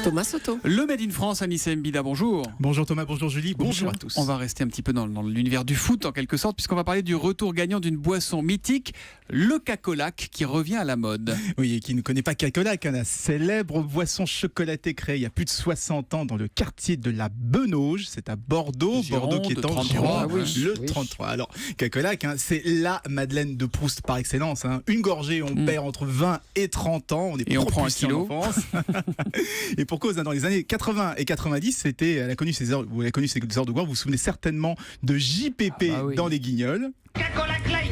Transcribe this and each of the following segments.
Thomas Soto. Le Made in France, Anissa Mbida, bonjour. Bonjour Thomas, bonjour Julie, bonjour à tous. On va rester un petit peu dans l'univers du foot en quelque sorte, puisqu'on va parler du retour gagnant d'une boisson mythique, le Cacolac, qui revient à la mode. Oui, et qui ne connaît pas Cacolac, la célèbre boisson chocolatée créée il y a plus de 60 ans dans le quartier de la Benauge, c'est à Bordeaux, Gironde, Bordeaux qui est en 33, Gironde, oui. le 33. Alors Cacolac, c'est la Madeleine de Proust par excellence. Une gorgée, on perd entre 20 et 30 ans, on est et on prend un propulsé en kilo. enfance. Et pour cause, dans les années 80 et 90, elle a connu ses heures de gloire. Vous vous souvenez certainement de JPP dans les Guignols. Cacolac Light,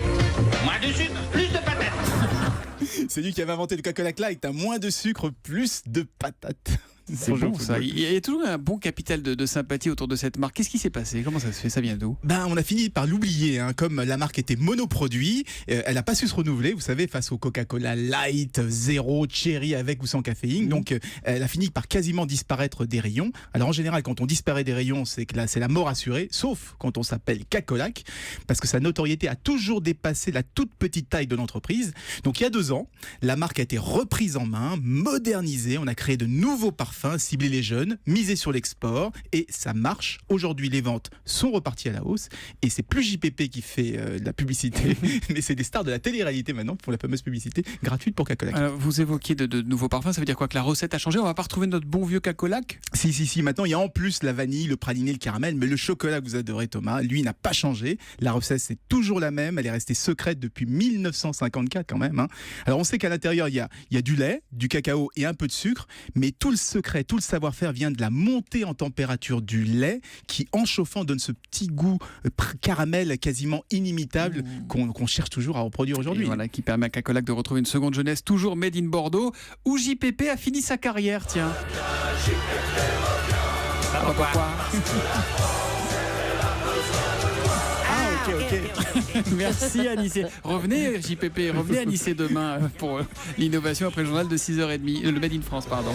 moins de sucre, plus de patates. C'est lui qui avait inventé le Cacolac Light, moins de sucre, plus de patates. C'est bon ça. Il y a toujours un bon capital de sympathie autour de cette marque. Qu'est-ce qui s'est passé? Comment ça se fait? Ça vient d'où? On a fini par l'oublier. Comme la marque était monoproduit, elle n'a pas su se renouveler, vous savez, face au Coca-Cola Light, Zéro, Cherry avec ou sans caféine. Donc elle a fini par quasiment disparaître des rayons. Alors en général, quand on disparaît des rayons, c'est que là, c'est la mort assurée, sauf quand on s'appelle Cacolac, parce que sa notoriété a toujours dépassé la toute petite taille de l'entreprise. Donc il y a 2 ans, la marque a été reprise en main, modernisée, on a créé de nouveaux parfums, cibler les jeunes, miser sur l'export, et ça marche. Aujourd'hui, les ventes sont reparties à la hausse, et c'est plus JPP qui fait de la publicité, mais c'est des stars de la télé-réalité maintenant pour la fameuse publicité gratuite pour Cacolac. Vous évoquiez de nouveaux parfums, ça veut dire quoi? Que la recette a changé? On va pas retrouver notre bon vieux Cacolac? Si, maintenant il y a en plus la vanille, le praliné, le caramel, mais le chocolat que vous adorez Thomas, lui n'a pas changé. La recette c'est toujours la même, elle est restée secrète depuis 1954 quand même. Alors on sait qu'à l'intérieur il y a du lait, du cacao et un peu de sucre, mais tout le secret, tout le savoir-faire vient de la montée en température du lait qui, en chauffant, donne ce petit goût caramel quasiment inimitable qu'on cherche toujours à reproduire aujourd'hui. Voilà, qui permet à Cacolac de retrouver une seconde jeunesse, toujours made in Bordeaux, où JPP a fini sa carrière, tiens. Pourquoi? Ok. Merci Anissé. Revenez JPP, revenez Anissé demain pour l'innovation après le journal de 6h30, le Made in France, pardon.